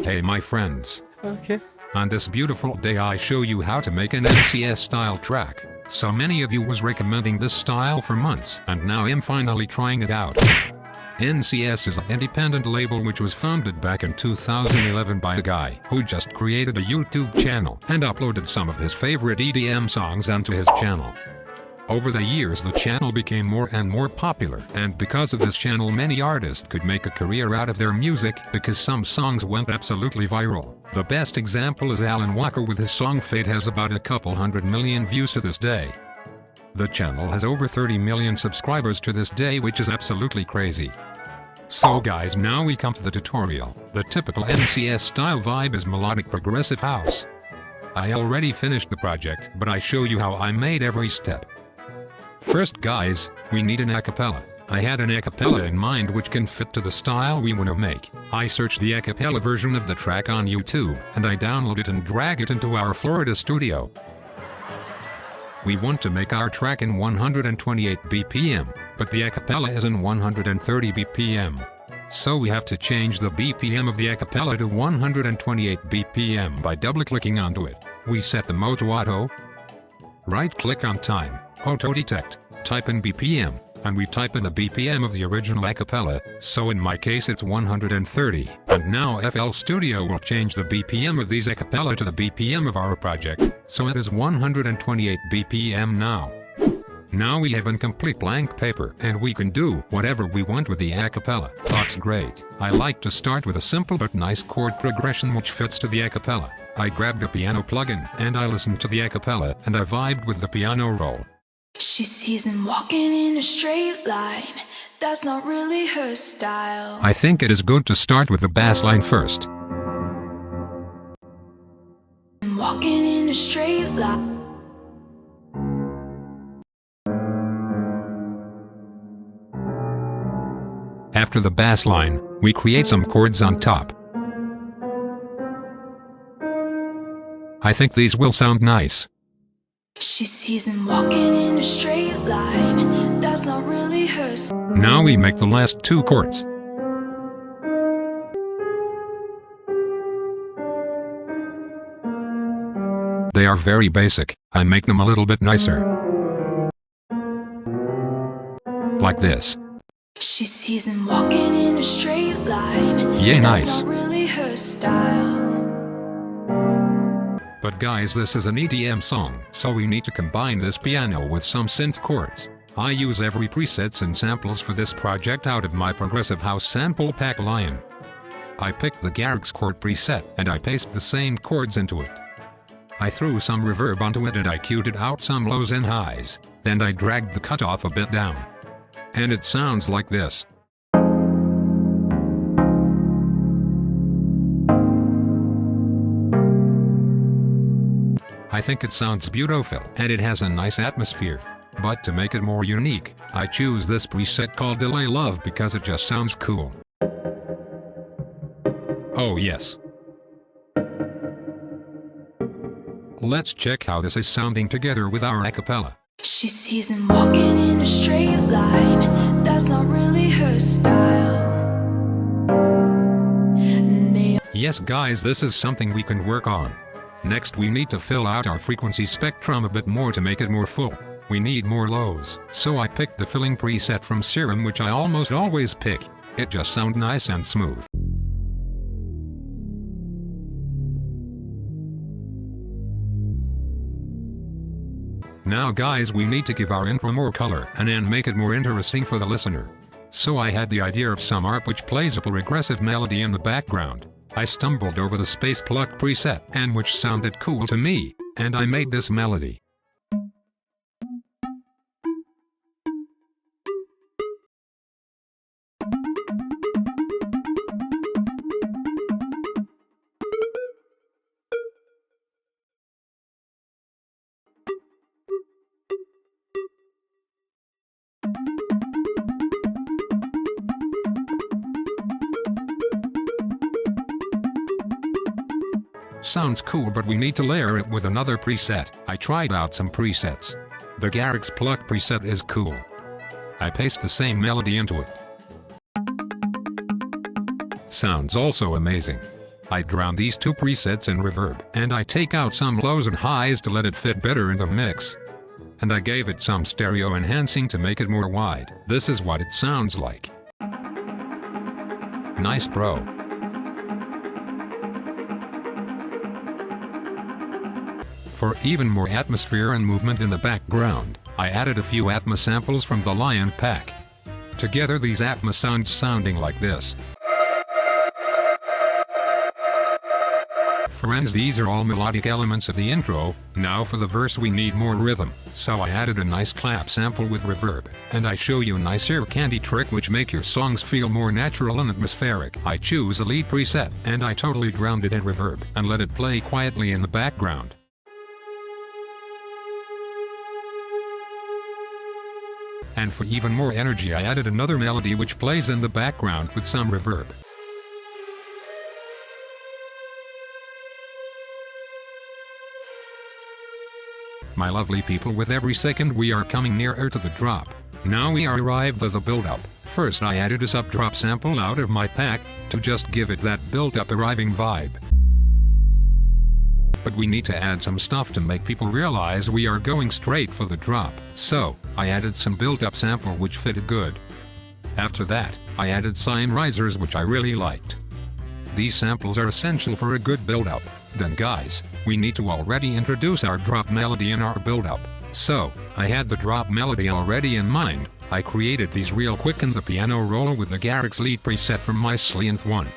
Hey my friends. Okay. On this beautiful day I show you how to make an NCS style track. So many of you was recommending this style for months and now I'm finally trying it out. NCS is an independent label which was founded back in 2011 by a guy who just created a YouTube channel and uploaded some of his favorite EDM songs onto his channel. Over the years the channel became more and more popular, and because of this channel many artists could make a career out of their music because some songs went absolutely viral. The best example is Alan Walker with his song Fate, has about a couple 100 million views to this day. The channel has over 30 million subscribers to this day, which is absolutely crazy. So guys, now we come to the tutorial. The typical NCS style vibe is melodic progressive house. I already finished the project, but I show you how I made every step. First guys, we need an acapella. I had an acapella in mind which can fit to the style we want to make. I searched the acapella version of the track on YouTube, and I download it and drag it into our Florida studio. We want to make our track in 128 BPM, but the acapella is in 130 BPM. So we have to change the BPM of the acapella to 128 BPM by double-clicking onto it. We set the mode to auto. Right-click on time, auto detect, type in BPM, and we type in the BPM of the original acapella, so in my case it's 130, and now FL Studio will change the BPM of these acapella to the BPM of our project, so it is 128 BPM now. Now we have a complete blank paper, and we can do whatever we want with the acapella. That's great. I like to start with a simple but nice chord progression which fits to the acapella. I grabbed a piano plugin, and I listened to the acapella, and I vibed with the piano roll. She sees him walking in a straight line. That's not really her style. I think it is good to start with the bass line first. Walking in a straight line. After the bass line, we create some chords on top. I think these will sound nice. She sees him walking in a straight line. That's not really her style. Now we make the last two chords. They are very basic. I make them a little bit nicer. Like this. She sees him walking in a straight line. Yeah, nice. That's not really her style. But guys, this is an EDM song, so we need to combine this piano with some synth chords. I use every presets and samples for this project out of my Progressive House sample pack line. I picked the Garrix chord preset, and I paste the same chords into it. I threw some reverb onto it and I cued out some lows and highs, then I dragged the cutoff a bit down. And it sounds like this. I think it sounds beautiful and it has a nice atmosphere. But to make it more unique, I choose this preset called Delay Love because it just sounds cool. Oh yes. Let's check how this is sounding together with our acapella. She sees him walking in a straight line. That's not really her style. Yes guys, this is something we can work on. Next we need to fill out our frequency spectrum a bit more to make it more full. We need more lows, so I picked the filling preset from Serum, which I almost always pick. It just sounds nice and smooth. Now guys, we need to give our intro more color and then make it more interesting for the listener. So I had the idea of some art which plays a progressive melody in the background. I stumbled over the space pluck preset, and which sounded cool to me, and I made this melody. Sounds cool, but we need to layer it with another preset. I tried out some presets. The Garrix pluck preset is cool. I paste the same melody into it. Sounds also amazing. I drown these two presets in reverb, and I take out some lows and highs to let it fit better in the mix. And I gave it some stereo enhancing to make it more wide. This is what it sounds like. Nice, bro. For even more atmosphere and movement in the background, I added a few Atmos samples from the Lion pack. Together these Atmos sounds sounding like this. Friends, these are all melodic elements of the intro. Now for the verse we need more rhythm, so I added a nice clap sample with reverb, and I show you a nice ear candy trick which make your songs feel more natural and atmospheric. I choose a lead preset, and I totally drowned it in reverb, and let it play quietly in the background. And for even more energy I added another melody which plays in the background with some reverb. My lovely people, with every second we are coming nearer to the drop. Now we are arrived at the build-up. First I added a sub-drop sample out of my pack, to just give it that built-up arriving vibe. But we need to add some stuff to make people realize we are going straight for the drop. So, I added some built-up sample which fitted good. After that, I added sine risers which I really liked. These samples are essential for a good build-up. Then guys, we need to already introduce our drop melody in our build-up. So, I had the drop melody already in mind. I created these real quick in the piano roll with the Garrix lead preset from my Synth 1.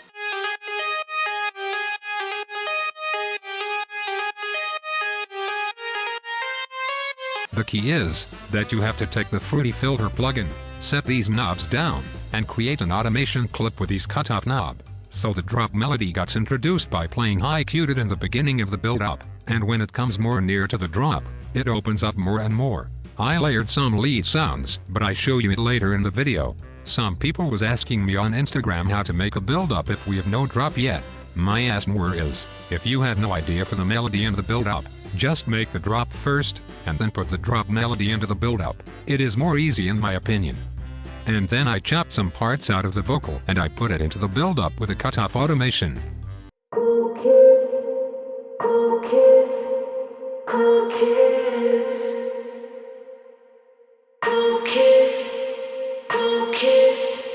The key is that you have to take the Fruity Filter plugin, set these knobs down, and create an automation clip with these cutoff knob. So the drop melody gets introduced by playing high Q'd in the beginning of the build-up, and when it comes more near to the drop, it opens up more and more. I layered some lead sounds, but I show you it later in the video. Some people was asking me on Instagram how to make a build-up if we have no drop yet. My answer is, if you have no idea for the melody and the build-up, just make the drop first, and then put the drop melody into the build-up. It is more easy in my opinion. And then I chopped some parts out of the vocal and I put it into the build-up with a cutoff automation. Cool kids, cool kids, cool kids, cool kids, cool kids,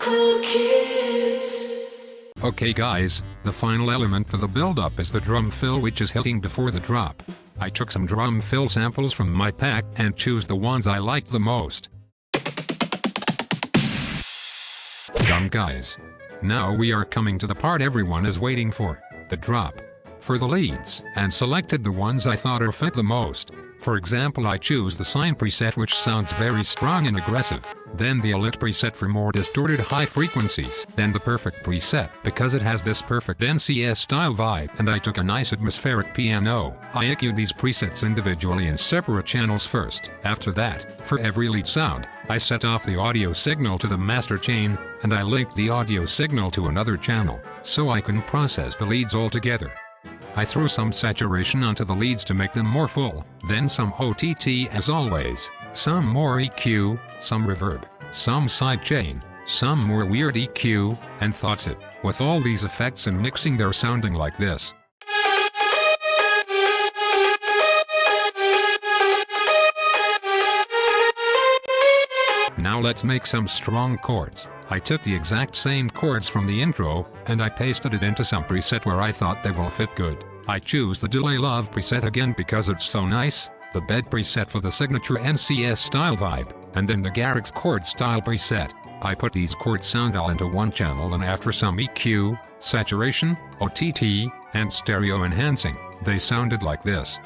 cool kids. Okay guys, the final element for the build-up is the drum fill which is hitting before the drop. I took some drum fill samples from my pack and choose the ones I liked the most. Done guys. Now we are coming to the part everyone is waiting for, the drop. For the leads, and selected the ones I thought are fit the most. For example, I choose the sine preset which sounds very strong and aggressive, then the elite preset for more distorted high frequencies, then the perfect preset because it has this perfect NCS style vibe, and I took a nice atmospheric piano. I EQ'd these presets individually in separate channels first. After that, for every lead sound, I set off the audio signal to the master chain, and I linked the audio signal to another channel, so I can process the leads all together. I threw some saturation onto the leads to make them more full, then some OTT as always, some more EQ, some reverb, some sidechain, some more weird EQ, and that's it. With all these effects and mixing they're sounding like this. Now let's make some strong chords. I took the exact same chords from the intro, and I pasted it into some preset where I thought they will fit good. I choose the Delay Love preset again because it's so nice, the Bed preset for the signature NCS style vibe, and then the Garrix chord style preset. I put these chord sound all into one channel, and after some EQ, saturation, OTT, and stereo enhancing, they sounded like this.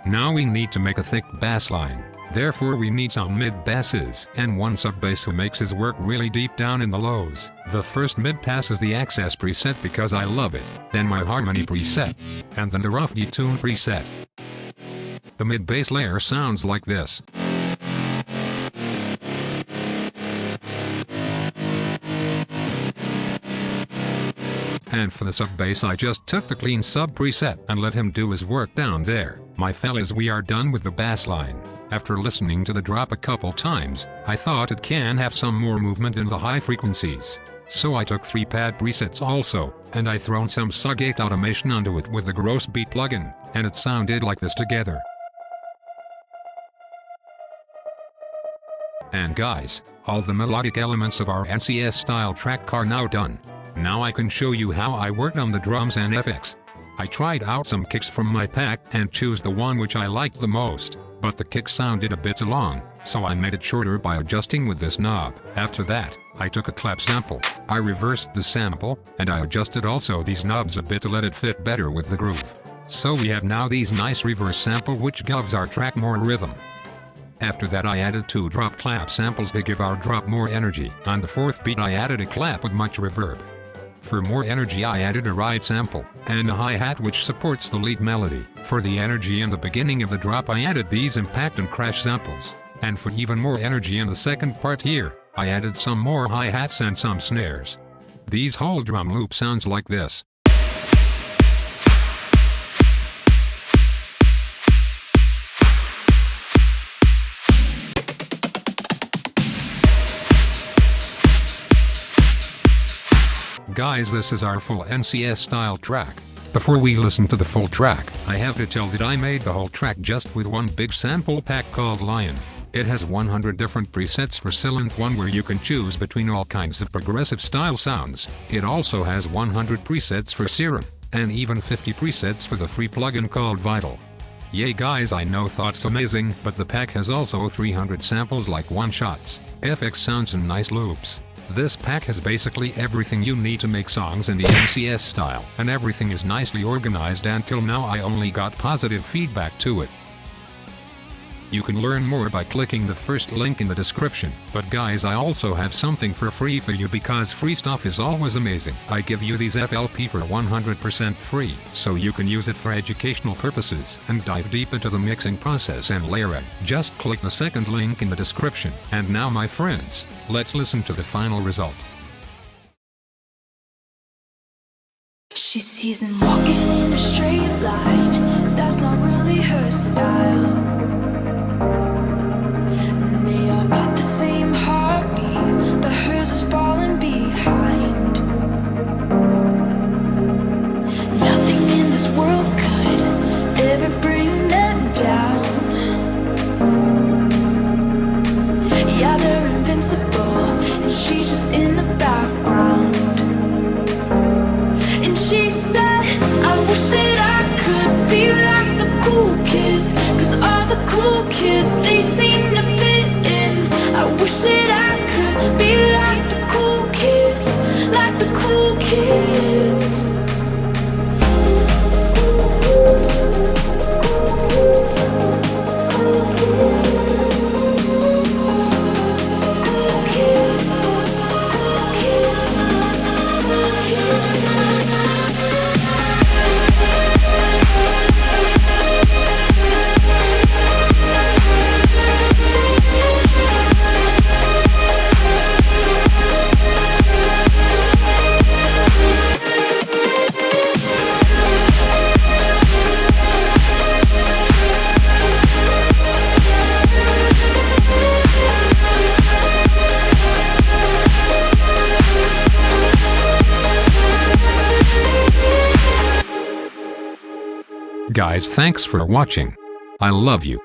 Now we need to make a thick bass line. Therefore we need some mid basses and one sub bass who makes his work really deep down in the lows. The first mid pass is the Access preset because I love it, then my harmony preset, and then the rough detune preset. The mid bass layer sounds like this. And for the sub bass I just took the clean sub preset and let him do his work down there. My fellas, we are done with the bass line. After listening to the drop a couple times, I thought it can have some more movement in the high frequencies. So I took 3 pad presets also, and I thrown some Sugate automation onto it with the Gross Beat plugin, and it sounded like this together. And guys, all the melodic elements of our NCS style track are now done. Now I can show you how I worked on the drums and FX. I tried out some kicks from my pack and choose the one which I liked the most, but the kick sounded a bit long, so I made it shorter by adjusting with this knob. After that, I took a clap sample, I reversed the sample, and I adjusted also these knobs a bit to let it fit better with the groove. So we have now these nice reverse sample which gives our track more rhythm. After that I added 2 drop clap samples to give our drop more energy. On the 4th beat I added a clap with much reverb. For more energy I added a ride sample, and a hi-hat which supports the lead melody. For the energy in the beginning of the drop I added these impact and crash samples. And for even more energy in the second part here, I added some more hi-hats and some snares. These whole drum loop sounds like this. Guys, this is our full NCS style track. Before we listen to the full track, I have to tell that I made the whole track just with one big sample pack called Lion. It has 100 different presets for Synth 1 where you can choose between all kinds of progressive style sounds. It also has 100 presets for Serum, and even 50 presets for the free plugin called Vital. Yay guys, I know thought's amazing, but the pack has also 300 samples like one-shots, FX sounds and nice loops. This pack has basically everything you need to make songs in the NCS style, and everything is nicely organized. Until now I only got positive feedback to it. You can learn more by clicking the first link in the description. But guys, I also have something for free for you because free stuff is always amazing. I give you these FLP for 100% free, so you can use it for educational purposes and dive deep into the mixing process and layering. Just click the second link in the description. And now my friends, let's listen to the final result. She sees him walking in a straight line. That's not really her style. They all got the same heartbeat, but hers is falling behind. Nothing in this world could ever bring them down. Yeah, they're invincible, and she's just in the background. And she says, I wish that I could be like the cool kids, 'cause all the cool kids, they seem to fit in. I wish that I could be like the cool kids, like the cool kids. Guys, thanks for watching. I love you.